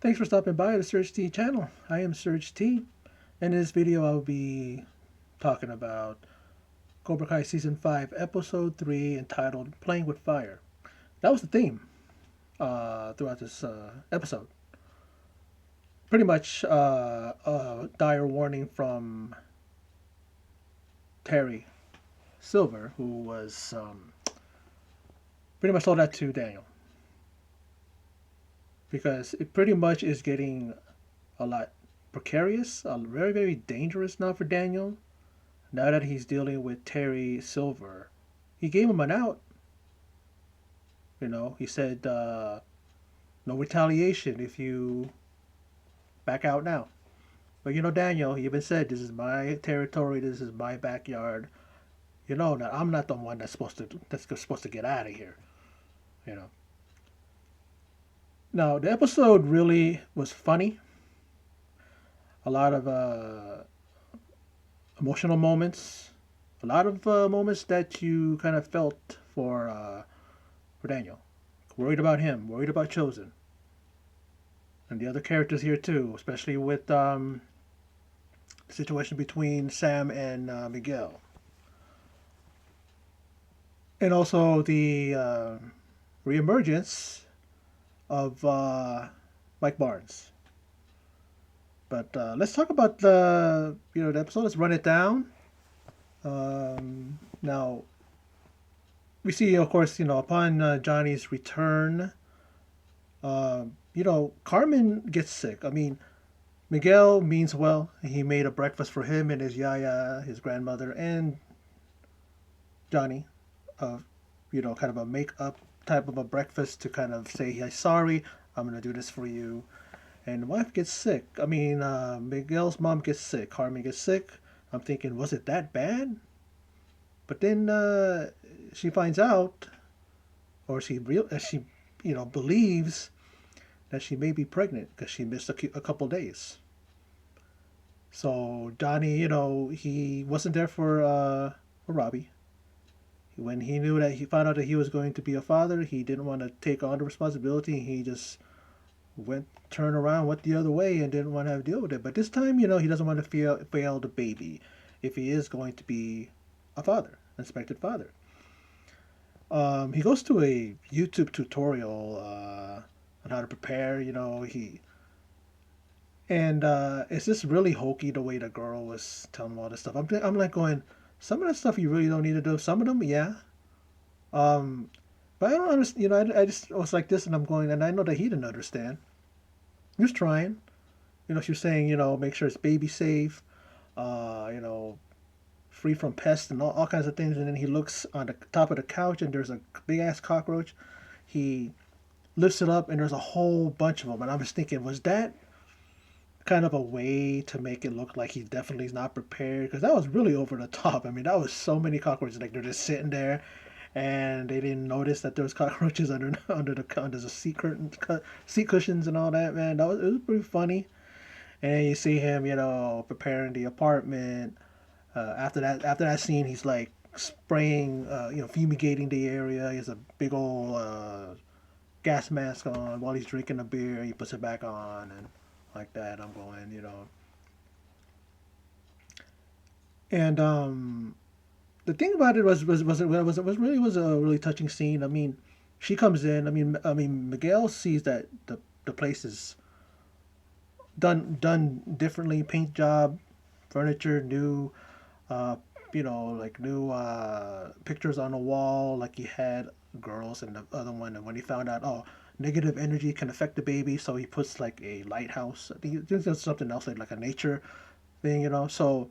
Thanks for stopping by the Surge T channel. I am Surge T. In this video, I'll be talking about Cobra Kai Season 5, Episode 3, entitled Playing with Fire. That was the theme throughout this episode. Pretty much a dire warning from Terry Silver, who was pretty much told that to Daniel. Because it pretty much is getting a lot precarious, very, very dangerous now for Daniel. Now that he's dealing with Terry Silver, he gave him an out. He said no retaliation if you back out now. But Daniel, he even said, "This is my territory. This is my backyard. That I'm not the one that's supposed to get out of here." You know. Now the episode really was funny. A lot of emotional moments, a lot of moments that you kind of felt for Daniel, worried about him, worried about Chosen, and the other characters here too, especially with the situation between Sam and Miguel, and also the reemergence of Mike Barnes. But let's talk about the episode. Let's run it down. Now we see, of course, upon Johnny's return, Carmen gets sick. I mean, Miguel means well. He made a breakfast for him and his yaya, his grandmother, and Johnny. Uh, kind of a make-up type of a breakfast to kind of say, "Hey, sorry, I'm gonna do this for you." And the wife gets sick. I mean, Miguel's mom gets sick. Carmen gets sick. I'm thinking, was it that bad? But then she finds out, or she believes that she may be pregnant because she missed a couple days. So Johnny, he wasn't there for Robbie. When he found out that he was going to be a father, he didn't want to take on the responsibility. He just turned around, went the other way, and didn't want to have to deal with it. But this time, he doesn't want to fail the baby if he is going to be a father, an expected father. He goes to a YouTube tutorial on how to prepare. It's just really hokey the way the girl was telling him all this stuff. I'm like going, some of that stuff you really don't need to do. Some of them, yeah. Um, but I don't understand. I just was like this, and I'm going, and I know that he didn't understand. He was trying. She was saying, make sure it's baby safe, free from pests and all kinds of things. And then he looks on the top of the couch, and there's a big ass cockroach. He lifts it up, and there's a whole bunch of them. And I was thinking, was that kind of a way to make it look like he definitely is not prepared? Because that was really over the top. I mean, that was so many cockroaches. Like, they're just sitting there, and they didn't notice that there was cockroaches under the seat cushions and all that. Man, it was pretty funny. And you see him, preparing the apartment. After that scene, he's like spraying, fumigating the area. He has a big old gas mask on while he's drinking a beer. He puts it back on and like that. I'm going. And the thing about it was a really touching scene. I mean, she comes in. I mean, Miguel sees that the place is done differently. Paint job, furniture, new, like new pictures on the wall, like he had girls in the other one. And when he found out, oh, negative energy can affect the baby, so he puts like a lighthouse. I think there's something else like a nature thing. So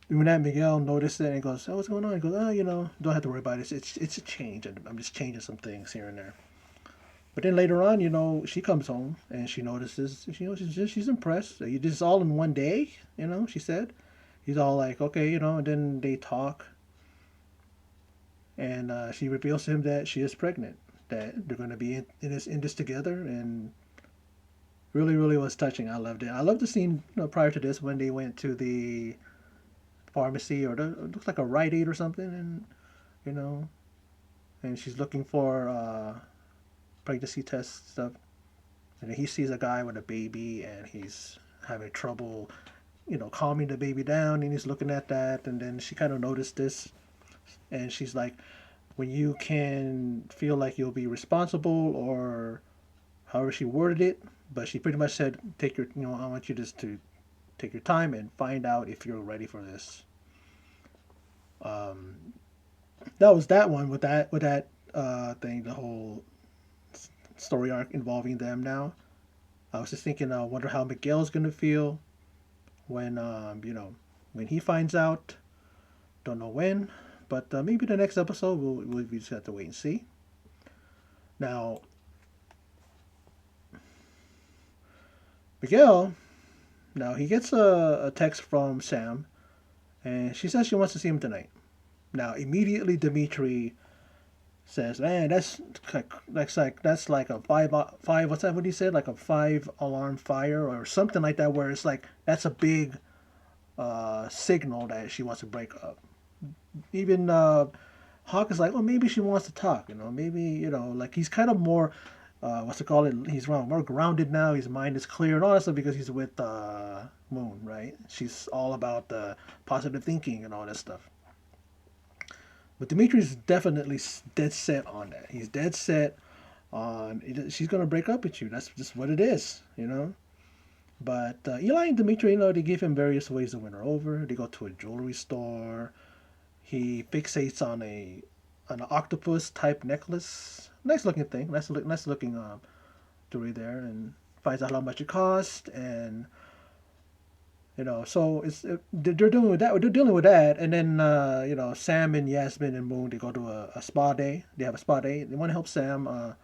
when that Miguel noticed it and goes, "Oh, what's going on?" He goes, "Oh, don't have to worry about it. It's a change, and I'm just changing some things here and there." But then later on, she comes home and she notices, she's impressed. This is all in one day, she said. He's all like, okay, and then they talk. And she reveals to him that she is pregnant, that they're going to be in this together. And really, really was touching. I loved it. I loved the scene prior to this when they went to the pharmacy, or it looks like a Rite Aid or something. And, you know, and she's looking for pregnancy test stuff. and then he sees a guy with a baby, and he's having trouble, calming the baby down, and he's looking at that, and then she kind of noticed this, and she's like, when you can feel like you'll be responsible, or however she worded it, but she pretty much said, take your, I want you just to take your time and find out if you're ready for this. Um, that was that one with that thing, the whole story arc involving them now. I was just thinking, I wonder how Miguel's gonna feel when when he finds out. Don't know when, but maybe the next episode we'll just have to wait and see. Now, Miguel, now he gets a text from Sam, and she says she wants to see him tonight. Now, immediately Dimitri says, "Man, that's like a five. What's that? What he said? Like a 5 alarm fire or something like that. Where it's like that's a big signal that she wants to break up." Even Hawk is like, "Well, maybe she wants to talk. Maybe like he's kind of more." What's it called? He's more grounded now. His mind is clear and all that stuff because he's with Moon, right? She's all about the positive thinking and all that stuff. But Dimitri's definitely dead set on that. He's dead set on she's gonna break up with you. That's just what it is. But Eli and Dimitri, they give him various ways to win her over. They go to a jewelry store. He fixates on an octopus type necklace. Nice looking thing. Nice looking jewelry there, and finds out how much it cost, and so they're doing with that. They're dealing with that, and then Sam and Yasmin and Moon, they go to a spa day. They have a spa day. They want to help Sam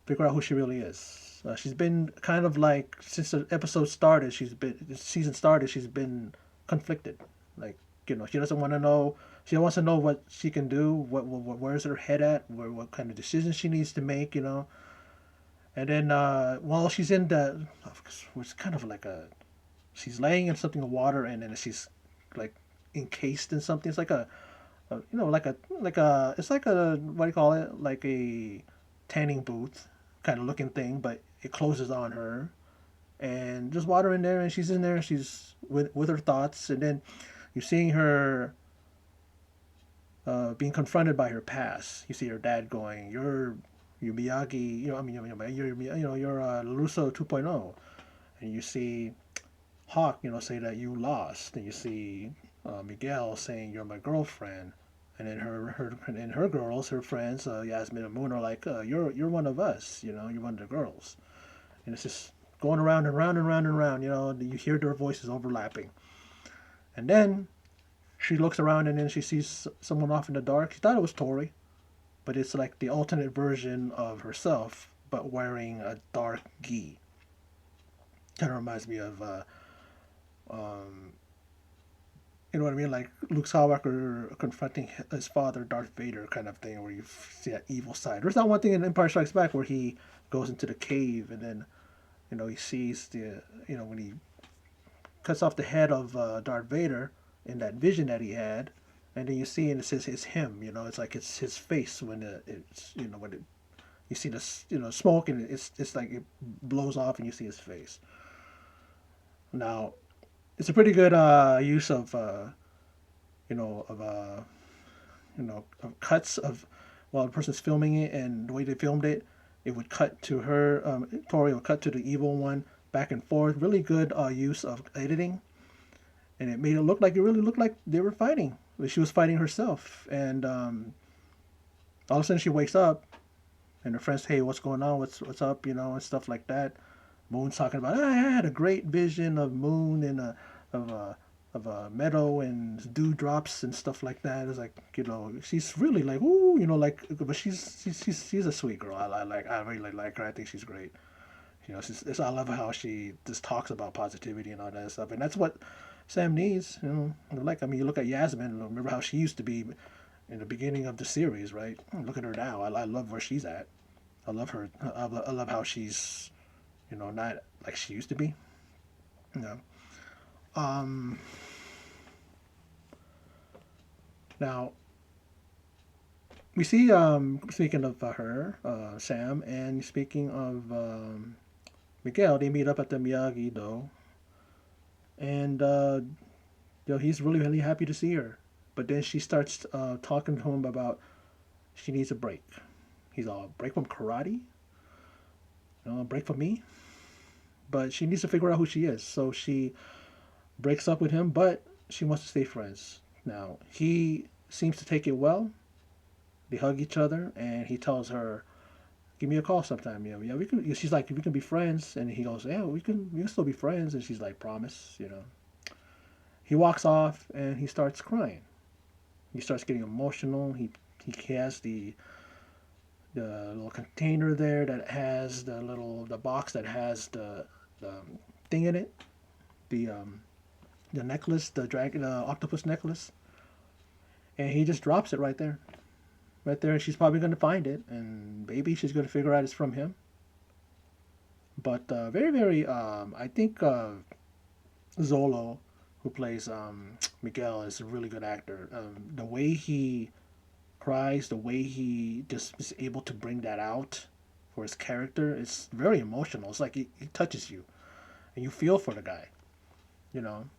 figure out who she really is. She's been kind of like since the episode started. The season started. She's been conflicted. Like she doesn't want to know. She wants to know what she can do. Where's her head at? What kind of decisions she needs to make. And then while she's in the, it's kind of like she's laying in something of water, and then she's like encased in something. It's like it's like a, what do you call it? Like a tanning booth kind of looking thing, but it closes on her, and just water in there, and she's in there. She's with her thoughts, and then you're seeing her being confronted by her past. You see her dad going, "You're Miyagi," I mean, you're Larusso 2.0, and you see Hawk, say that you lost, and you see Miguel saying you're my girlfriend, and then her girls, her friends, Yasmin and Moon are like, you're one of us, you're one of the girls, and it's just going around and round and round and round. You hear their voices overlapping, and then she looks around and then she sees someone off in the dark. She thought it was Tori, but it's like the alternate version of herself, but wearing a dark gi. Kind of reminds me of um, you know what I mean? Like Luke Skywalker confronting his father, Darth Vader, kind of thing, where you see that evil side. There's that one thing in Empire Strikes Back where he goes into the cave and then, he sees when he cuts off the head of Darth Vader in that vision that he had, and then you see and it says it's him. It's like it's his face when it's when you see the smoke and it's like it blows off and you see his face. Now, it's a pretty good use of you know of of cuts of while the person's filming it, and the way they filmed it, it would cut to her Tori would cut to the evil one back and forth. Really good use of editing, and it made it really looked like they were fighting. She was fighting herself, and all of a sudden she wakes up, and her friends, "Hey, what's going on? What's up?" And stuff like that. Moon's talking about, I had a great vision of Moon and of a of a meadow and dewdrops and stuff like that. It's like she's really like ooh, but she's a sweet girl. I really like her. I think she's great. I love how she just talks about positivity and all that stuff, and that's what Sam needs. You look at Yasmin. Remember how she used to be in the beginning of the series, right? Look at her now. I love where she's at. I love her. I love how she's not like she used to be. You know. Um, Now we see. Speaking of her, Sam, and speaking of Miguel, they meet up at the Miyagi-Do, and he's really really happy to see her. But then she starts talking to him about she needs a break. He's all break from karate, break from me. But she needs to figure out who she is. So she breaks up with him, but she wants to stay friends. Now he seems to take it well. They hug each other, and he tells her, "Give me a call sometime." Yeah, we can. She's like, "We can be friends," and he goes, "Yeah, we can still be friends." And she's like, "Promise." He walks off, and he starts crying. He starts getting emotional. He has the little container there that has the box that has the thing in it, the necklace, the dragon, octopus necklace, and he just drops it right there. And she's probably gonna find it, and maybe she's gonna figure out it's from him. But very very, I think Zolo, who plays Miguel, is a really good actor. The way he cries, the way he just is able to bring that out for his character, it's very emotional. It's like it touches you, and you feel for the guy.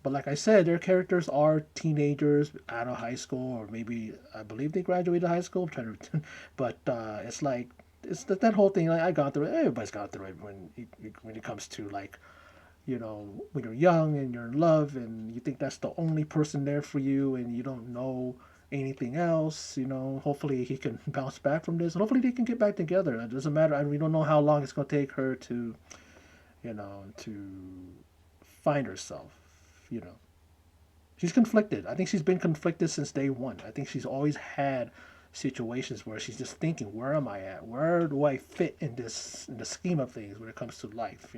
But like I said, their characters are teenagers out of high school, or maybe I believe they graduated high school. I'm trying to, but it's like it's that whole thing. Like I got through it. Everybody's got through it when it comes to like when you're young and you're in love and you think that's the only person there for you and you don't know anything else. Hopefully he can bounce back from this, and hopefully they can get back together. It doesn't matter. We don't know how long it's going to take her to find herself. You know, she's conflicted. I think she's been conflicted since day one. I think she's always had situations where she's just thinking, where am I at? Where do I fit in the scheme of things when it comes to life?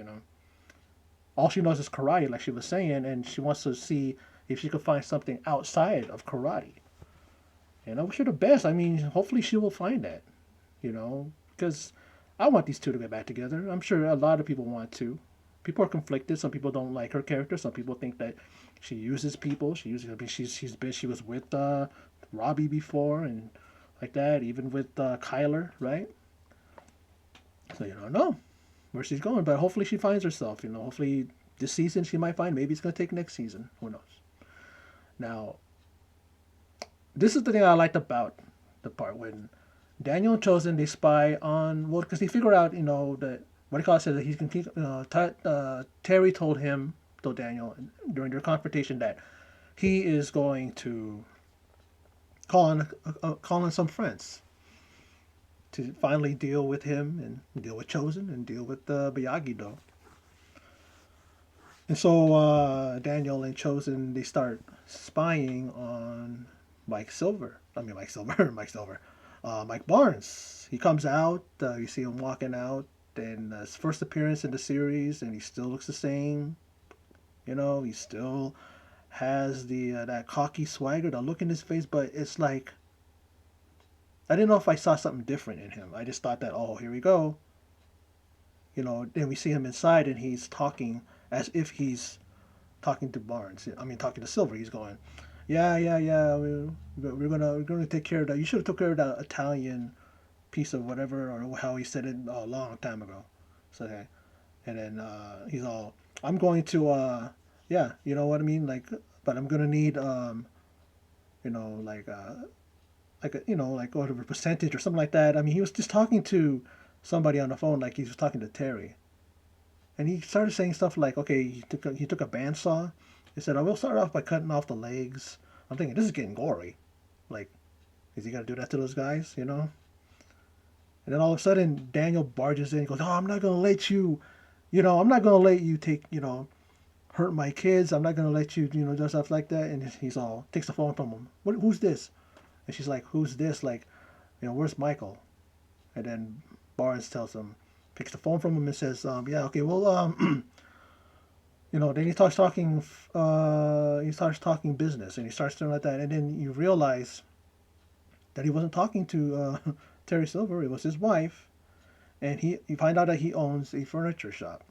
All she knows is karate, like she was saying, and she wants to see if she could find something outside of karate. And I wish her the best. I mean, hopefully she will find that, because I want these two to get back together. I'm sure a lot of people want to. People are conflicted. Some people don't like her character. Some people think that she uses people. I mean, she was with Robbie before and like that. Even with Kyler, right? So you don't know where she's going, but hopefully she finds herself. Hopefully this season she might find. Maybe it's gonna take next season. Who knows? Now, this is the thing I liked about the part when Daniel and Chosen they spy on because they figure out that what do you call it says that he can keep Terry told Daniel during their confrontation that he is going to call on some friends to finally deal with him and deal with Chosen and deal with Miyagi Do. And so Daniel and Chosen they start spying on Mike Silver. I mean Mike Silver, Mike Silver. Mike Barnes. He comes out. You see him walking out, and his first appearance in the series, and he still looks the same. He still has the that cocky swagger, the look in his face. But it's like I didn't know if I saw something different in him. I just thought that, oh, here we go. Then we see him inside, and he's talking as if he's talking to Barnes. I mean, talking to Silver. He's going, yeah, yeah, yeah. We're gonna take care of that. You should have took care of that Italian piece of whatever, or how he said it a long time ago. So okay, and then he's all, I'm going to yeah, you know what I mean, like, but I'm gonna need like like whatever percentage or something like that. I mean, he was just talking to somebody on the phone like he was talking to Terry. And he started saying stuff like, okay, he took a bandsaw. He said, I will start off by cutting off the legs. I'm thinking, this is getting gory. Like, is he going to do that to those guys? And then all of a sudden, Daniel barges in. He goes, oh, I'm not going to let I'm not going to let you hurt my kids. I'm not going to let you, do stuff like that. And he's all, takes the phone from him. Who's this? And she's like, who's this? Like, where's Michael? And then Barnes tells him, picks the phone from him and says, yeah, okay, well, then he starts talking business, and he starts doing like that. And then you realize that he wasn't talking to Terry Silver. It was his wife. And you find out that he owns a furniture shop.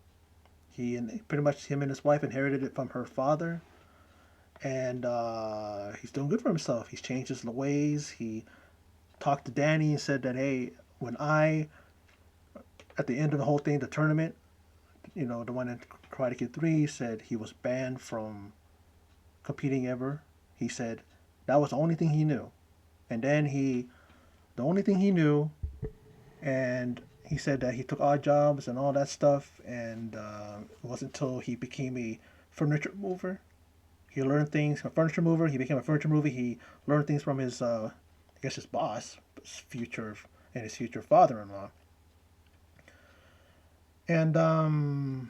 Pretty much him and his wife inherited it from her father. And he's doing good for himself. He's changed his ways. He talked to Danny and said that, hey, at the end of the whole thing, the tournament, the one in Karate Kid 3 said he was banned from competing ever. He said that was the only thing he knew. And then the only thing he knew, and he said that he took odd jobs and all that stuff, and it wasn't until he became a furniture mover. He learned things. A furniture mover. He became a furniture mover. He learned things from his, I guess, his boss, his future, and his future father-in-law. And I knew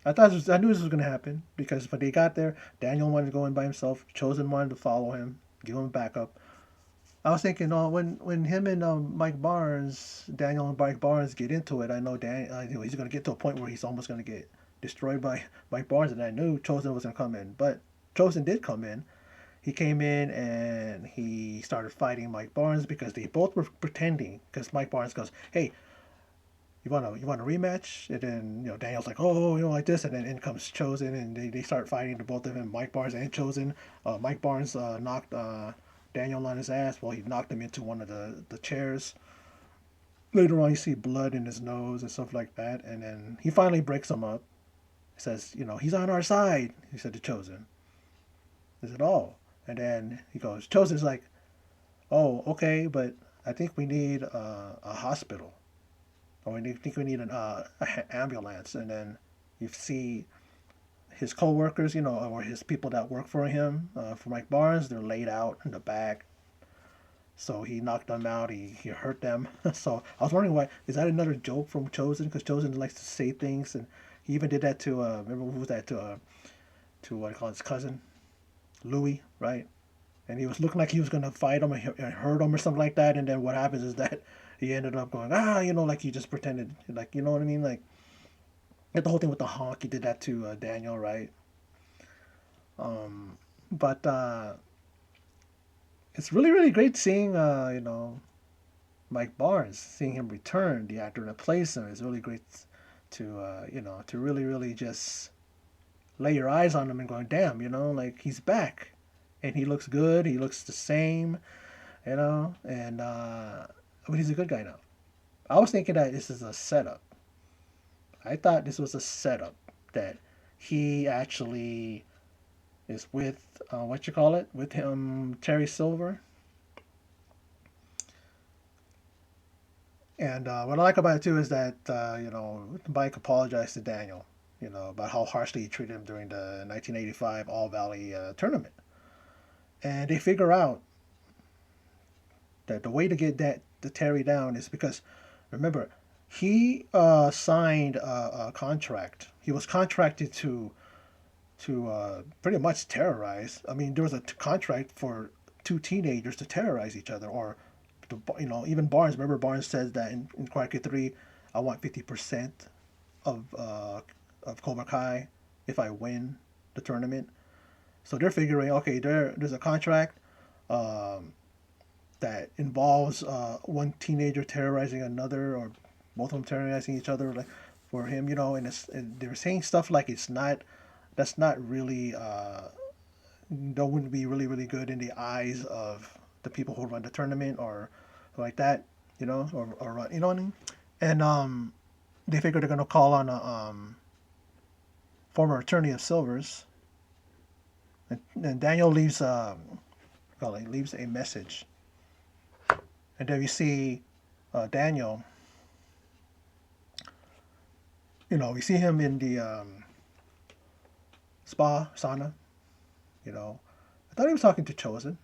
this was gonna happen because when they got there, Daniel wanted to go in by himself. Chosen wanted to follow him, give him backup. I was thinking, oh, when him and Daniel and Mike Barnes get into it, I know he's gonna get to a point where he's almost gonna get destroyed by Mike Barnes, and I knew Chosen was gonna come in, but Chosen did come in. He came in and he started fighting Mike Barnes because they both were pretending. Because Mike Barnes goes, "Hey, you want a rematch?" And then Daniel's like, "Oh, like this," and then in comes Chosen, and they start fighting. The both of them, Mike Barnes and Chosen. Mike Barnes knocked Daniel on his ass. Well, he knocked him into one of the chairs. Later on, you see blood in his nose and stuff like that, and then he finally breaks him up. He says, "He's on our side." He said to Chosen. He said, "Oh," and then he goes, Chosen's like, "Oh, okay, but I think we need a hospital." Or I think we need an ambulance. And then you see his co-workers, or his people that work for him, for Mike Barnes, they're laid out in the back. So he knocked them out. He hurt them. So I was wondering, why is that another joke from Chosen? Because Chosen likes to say things, and he even did that to remember who was that to what I call his cousin, Louis, right? And he was looking like he was gonna fight him and hurt him or something like that. And then what happens is that he ended up going, like he just pretended, like, you know what I mean, like the whole thing with the honk. He did that to Daniel, right? But it's really really great seeing Mike Barnes, seeing him return, the actor that plays him. It's really great to to really really just lay your eyes on him and going, damn, like he's back, and he looks good. He looks the same, and but he's a good guy now. I was thinking that this is a setup. I thought this was a setup that he actually is with what you call it, with him, Terry Silver. And what I like about it too is that Mike apologized to Daniel, about how harshly he treated him during the 1985 All Valley tournament, and they figure out that the way to get the Terry down is because, remember, he signed a contract. He was contracted to pretty much terrorize. I mean, there was a contract for two teenagers to terrorize each other, or even Barnes. Remember, Barnes says that in Karate 3, I want 50% of Cobra Kai if I win the tournament. So they're figuring, okay, there's a contract that involves one teenager terrorizing another, or both of them terrorizing each other, like for him, and they're saying stuff like that's not really that wouldn't be really really good in the eyes of the people who run the tournament, or like that, or you know what I mean. And they figure they're gonna call on a former attorney of Silver's, and Daniel leaves a message, and then we see Daniel. We see him in the spa sauna. I thought he was talking to Chosen,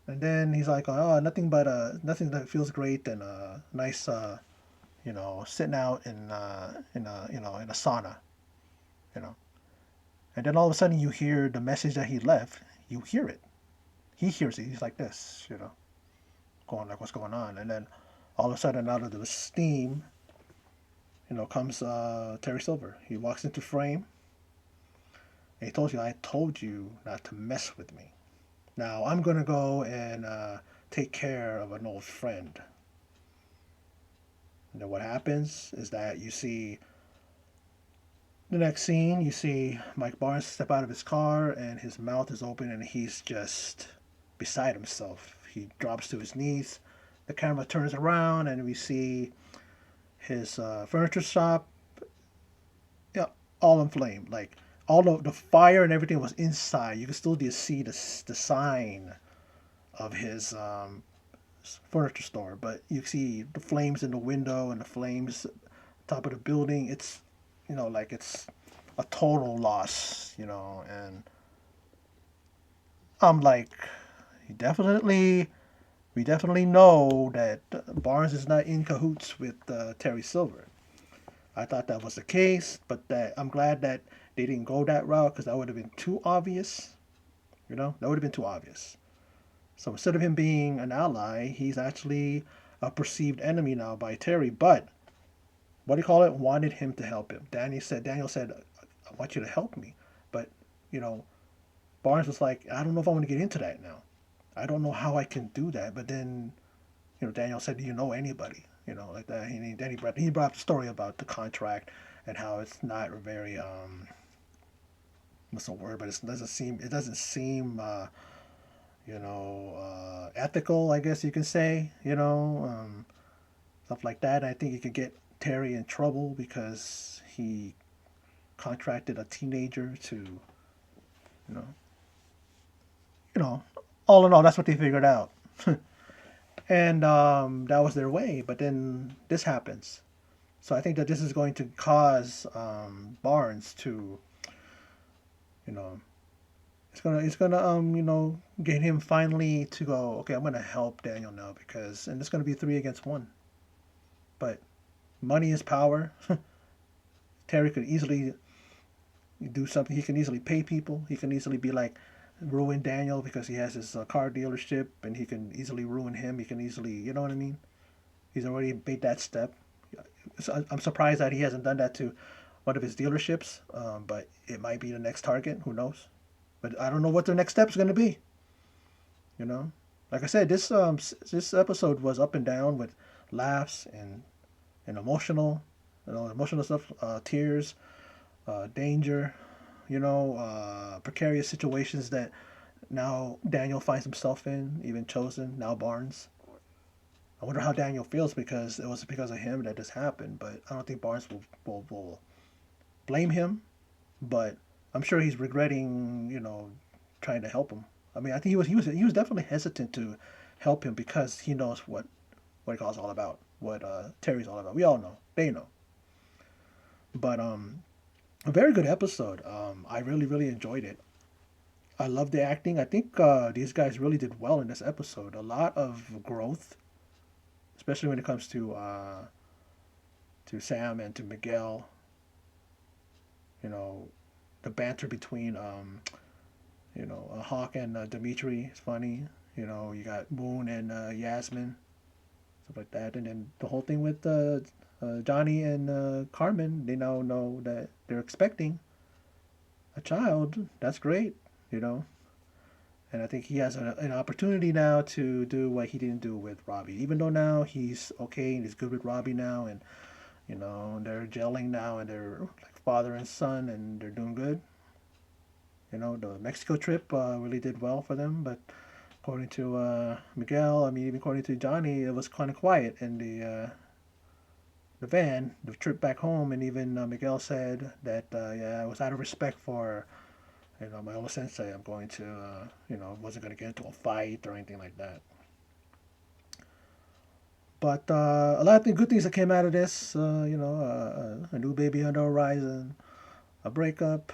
and then he's like, "Oh, nothing that feels great than a nice, sitting out in a sauna, you know." And then all of a sudden, you hear the message that he left. You hear it. He hears it. He's like this, going like, "What's going on?" And then all of a sudden, out of the steam, comes Terry Silver. He walks into frame. And he told you, "I told you not to mess with me. Now I'm gonna go and take care of an old friend." And then what happens is that you see the next scene. You see Mike Barnes step out of his car, and his mouth is open, and he's just beside himself. He drops to his knees. The camera turns around, and we see his furniture shop, yeah, all inflamed. Like all the fire and everything was inside. You could still just see the sign of his furniture store, but you see the flames in the window and the flames top of the building. It's like it's a total loss, and I'm like, he definitely we definitely know that Barnes is not in cahoots with Terry Silver. I thought that was the case, but that I'm glad that they didn't go that route because that would have been too obvious. That would have been too obvious. So instead of him being an ally, he's actually a perceived enemy now by Terry. But what do you call it? Wanted him to help him. Daniel said, I want you to help me. But, you know, Barnes was like, I don't know if I want to get into that now. I don't know how I can do that. But then, Daniel said, do you know anybody? Like that. Then he brought up the story about the contract and how it's not very what's the word? But it doesn't seem ethical. I guess you can say. Stuff like that. I think it could get Terry in trouble because he contracted a teenager to, you know, you know, all in all, that's what they figured out. And that was their way. But then this happens. So I think that this is going to cause Barnes to, you know, it's gonna get him finally to go. Okay, I'm gonna help Daniel now and it's gonna be three against one. But money is power. Terry could easily do something. He can easily pay people. He can easily be like ruin Daniel because he has his car dealership, and he can easily ruin him. He can easily, you know what I mean? He's already made that step. So I'm surprised that he hasn't done that to one of his dealerships, but it might be the next target. Who knows? But I don't know what their next step is going to be. You know, like I said, this episode was up and down with laughs and emotional stuff, tears, danger, precarious situations that now Daniel finds himself in, even chosen, now Barnes. I wonder how Daniel feels because it was because of him that this happened, but I don't think Barnes will blame him, but I'm sure he's regretting, trying to help him. I mean, I think he was definitely hesitant to help him because he knows what it's all about, what Terry's all about. We all know, they know, but a very good episode. I really really enjoyed it. I love the acting. I think these guys really did well in this episode. A lot of growth, especially when it comes to Sam and to Miguel. You know, the banter between Hawk and Dimitri is funny. You got Moon and Yasmin, stuff like that, and then the whole thing with Johnny and Carmen. They now know that they're expecting a child. That's great. You know, and I think he has an opportunity now to do what he didn't do with Robbie. Even though now he's okay and he's good with Robbie now, and they're gelling now, and they're like father and son, and they're doing good. The Mexico trip really did well for them, but according to Miguel, I mean, even according to Johnny, it was kind of quiet in the van, the trip back home, and even Miguel said that yeah, it was out of respect for my old sensei. I'm going to wasn't going to get into a fight or anything like that. But a lot of good things that came out of this, a new baby on the horizon, a breakup,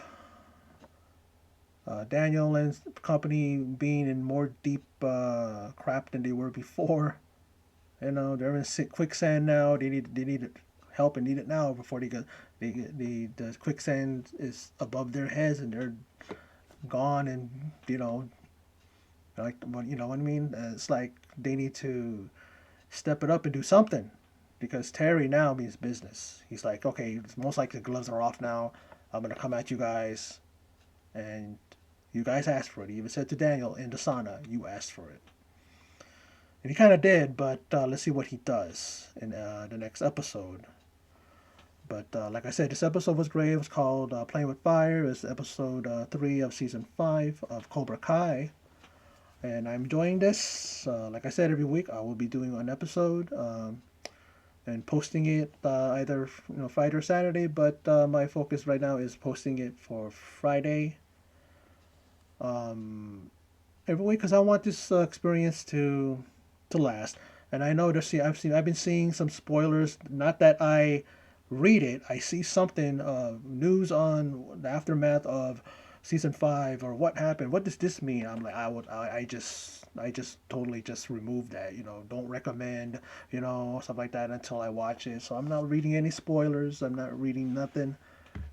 Daniel and company being in more deep crap than they were before. They're in quicksand now. They need help and need it now before the quicksand is above their heads and they're gone, and like you know what I mean. It's like they need to step it up and do something because Terry now means business. He's like, okay, it's most likely the gloves are off now. I'm gonna come at you guys, and you guys asked for it. He even said to Daniel in the sauna, "You asked for it," and he kind of did. But let's see what he does in the next episode. But like I said, this episode was great. It was called "Playing with Fire." It's episode 3 of season 5 of Cobra Kai, and I'm enjoying this. Like I said, every week I will be doing an episode. and posting it either Friday or Saturday. But my focus right now is posting it for Friday um, every week because I want this experience to last. And I know I've been seeing some spoilers. Not that I read it. I see something news on the aftermath of season 5 or what happened. What does this mean? I'm like I just totally just remove that. Don't recommend stuff like that until I watch it. So I'm not reading any spoilers. I'm not reading nothing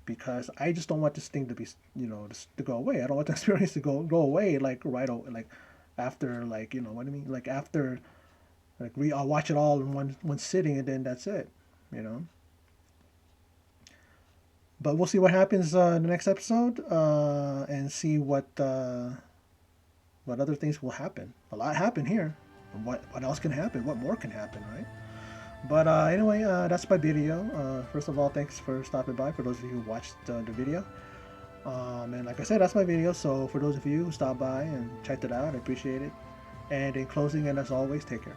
because I just don't want this thing to be to go away. I don't want the experience to go away like like after like what I mean like after like I'll watch it all in one sitting and then that's it. You know. But we'll see what happens in the next episode and see what other things will happen. A lot happened here. What else can happen? What more can happen, right? But anyway, that's my video. First of all, thanks for stopping by. For those of you who watched the video, and like I said, that's my video. So for those of you who stopped by and checked it out, I appreciate it. And in closing, and as always, take care.